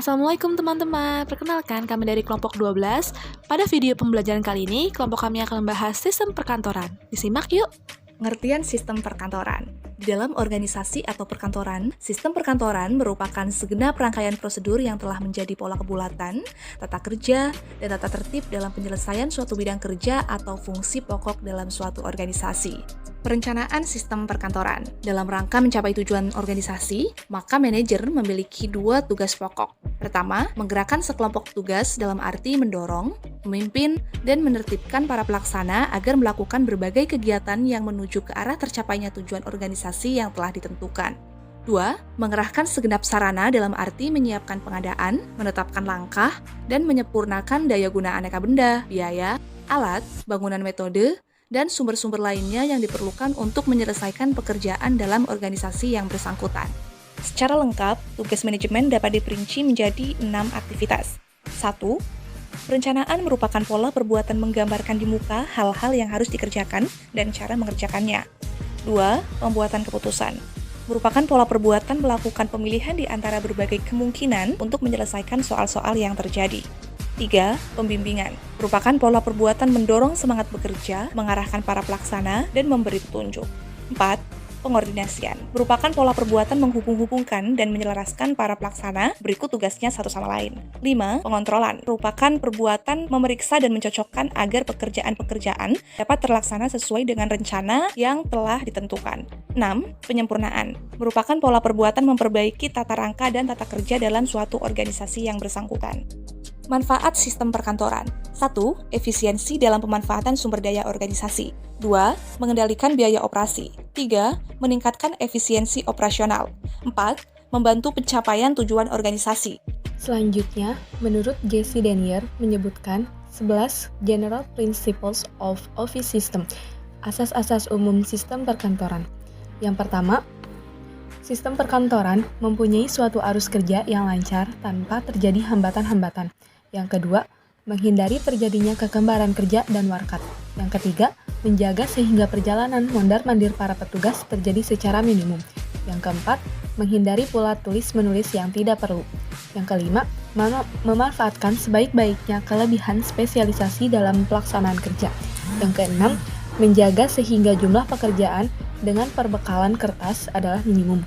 Assalamualaikum teman-teman, perkenalkan kami dari kelompok 12. Pada video pembelajaran kali ini, kelompok kami akan membahas sistem perkantoran. Disimak yuk! Pengertian sistem perkantoran. Di dalam organisasi atau perkantoran, sistem perkantoran merupakan segenap rangkaian prosedur yang telah menjadi pola kebulatan, tata kerja, dan tata tertib dalam penyelesaian suatu bidang kerja atau fungsi pokok dalam suatu organisasi. Perencanaan sistem perkantoran. Dalam rangka mencapai tujuan organisasi, maka manajer memiliki dua tugas pokok. Pertama, menggerakkan sekelompok tugas dalam arti mendorong, memimpin, dan menertibkan para pelaksana agar melakukan berbagai kegiatan yang menuju ke arah tercapainya tujuan organisasi yang telah ditentukan. 2. Mengerahkan segenap sarana dalam arti menyiapkan pengadaan, menetapkan langkah, dan menyempurnakan daya guna aneka benda, biaya, alat, bangunan metode, dan sumber-sumber lainnya yang diperlukan untuk menyelesaikan pekerjaan dalam organisasi yang bersangkutan. Secara lengkap, tugas manajemen dapat diperinci menjadi 6 aktivitas. 1. Perencanaan merupakan pola perbuatan menggambarkan di muka hal-hal yang harus dikerjakan dan cara mengerjakannya. 2. Pembuatan keputusan merupakan pola perbuatan melakukan pemilihan di antara berbagai kemungkinan untuk menyelesaikan soal-soal yang terjadi. 3. Pembimbingan merupakan pola perbuatan mendorong semangat bekerja, mengarahkan para pelaksana, dan memberi petunjuk. 4. Pengordinasian merupakan pola perbuatan menghubung-hubungkan dan menyelaraskan para pelaksana berikut tugasnya satu sama lain. 5. Pengontrolan merupakan perbuatan memeriksa dan mencocokkan agar pekerjaan-pekerjaan dapat terlaksana sesuai dengan rencana yang telah ditentukan. 6. Penyempurnaan merupakan pola perbuatan memperbaiki tata rangka dan tata kerja dalam suatu organisasi yang bersangkutan. Manfaat sistem perkantoran. 1. Efisiensi dalam pemanfaatan sumber daya organisasi. 2. Mengendalikan biaya operasi. 3. Meningkatkan efisiensi operasional. 4. Membantu pencapaian tujuan organisasi. Selanjutnya, menurut Jesse Denier menyebutkan 11 General Principles of Office System, asas-asas umum sistem perkantoran. Yang pertama, sistem perkantoran mempunyai suatu arus kerja yang lancar tanpa terjadi hambatan-hambatan. Yang kedua, menghindari terjadinya kekembaran kerja dan warkat. Yang ketiga, menjaga sehingga perjalanan mondar-mandir para petugas terjadi secara minimum. Yang keempat, menghindari pula tulis-menulis yang tidak perlu. Yang kelima, memanfaatkan sebaik-baiknya kelebihan spesialisasi dalam pelaksanaan kerja. Yang keenam, menjaga sehingga jumlah pekerjaan dengan perbekalan kertas adalah minimum.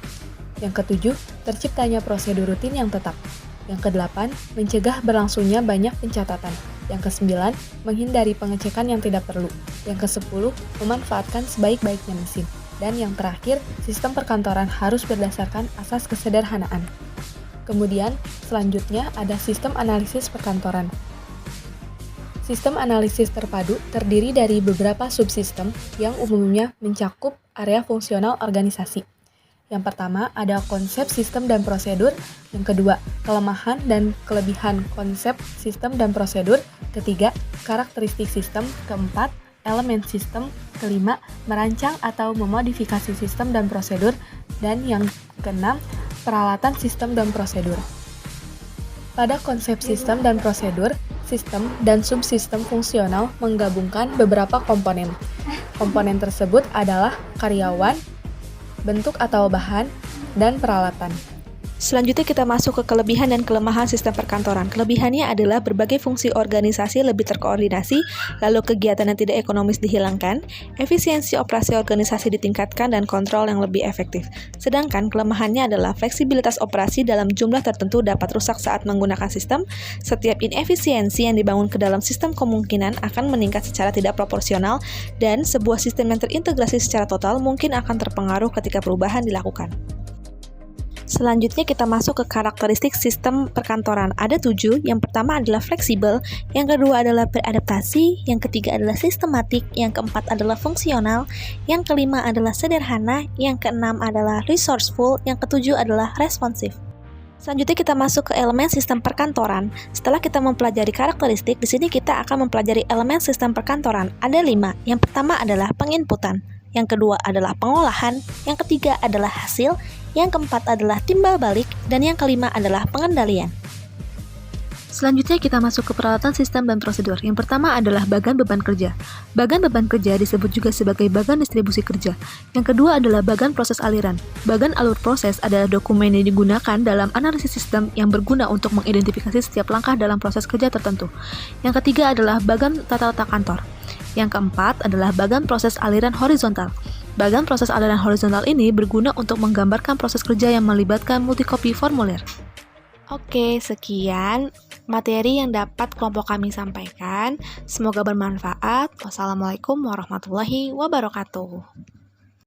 Yang ketujuh, terciptanya prosedur rutin yang tetap. Yang kedelapan, mencegah berlangsungnya banyak pencatatan. Yang kesembilan, menghindari pengecekan yang tidak perlu. Yang kesepuluh, memanfaatkan sebaik-baiknya mesin. Dan yang terakhir, sistem perkantoran harus berdasarkan asas kesederhanaan. Kemudian, selanjutnya ada sistem analisis perkantoran. Sistem analisis terpadu terdiri dari beberapa subsistem yang umumnya mencakup area fungsional organisasi. Yang pertama, ada konsep sistem dan prosedur. Yang kedua, kelemahan dan kelebihan konsep sistem dan prosedur. Ketiga, karakteristik sistem. Keempat, elemen sistem. Kelima, merancang atau memodifikasi sistem dan prosedur. Dan yang keenam, peralatan sistem dan prosedur. Pada konsep sistem dan prosedur, sistem dan subsistem fungsional menggabungkan beberapa komponen. Komponen tersebut adalah karyawan, bentuk atau bahan, dan peralatan. Selanjutnya kita masuk ke kelebihan dan kelemahan sistem perkantoran. Kelebihannya adalah berbagai fungsi organisasi lebih terkoordinasi, lalu kegiatan yang tidak ekonomis dihilangkan, efisiensi operasi organisasi ditingkatkan, dan kontrol yang lebih efektif. Sedangkan kelemahannya adalah fleksibilitas operasi dalam jumlah tertentu dapat rusak saat menggunakan sistem. Setiap inefisiensi yang dibangun ke dalam sistem kemungkinan akan meningkat secara tidak proporsional, dan sebuah sistem yang terintegrasi secara total mungkin akan terpengaruh ketika perubahan dilakukan. Selanjutnya kita masuk ke karakteristik sistem perkantoran. Ada 7, yang pertama adalah fleksibel, yang kedua adalah beradaptasi, yang ketiga adalah sistematik, yang keempat adalah fungsional, yang kelima adalah sederhana, yang keenam adalah resourceful, yang ketujuh adalah responsif. Selanjutnya kita masuk ke elemen sistem perkantoran. Setelah kita mempelajari karakteristik, di sini kita akan mempelajari elemen sistem perkantoran. Ada 5, yang pertama adalah penginputan, yang kedua adalah pengolahan, yang ketiga adalah hasil, yang keempat adalah timbal balik, dan yang kelima adalah pengendalian. Selanjutnya kita masuk ke peralatan sistem dan prosedur. Yang pertama adalah bagan beban kerja. Bagan beban kerja disebut juga sebagai bagan distribusi kerja. Yang kedua adalah bagan proses aliran. Bagan alur proses adalah dokumen yang digunakan dalam analisis sistem yang berguna untuk mengidentifikasi setiap langkah dalam proses kerja tertentu. Yang ketiga adalah bagan tata letak kantor. Yang keempat adalah bagan proses aliran horizontal. Bagan proses aliran horizontal ini berguna untuk menggambarkan proses kerja yang melibatkan multikopi formulir. Oke, sekian materi yang dapat kelompok kami sampaikan. Semoga bermanfaat. Wassalamualaikum warahmatullahi wabarakatuh.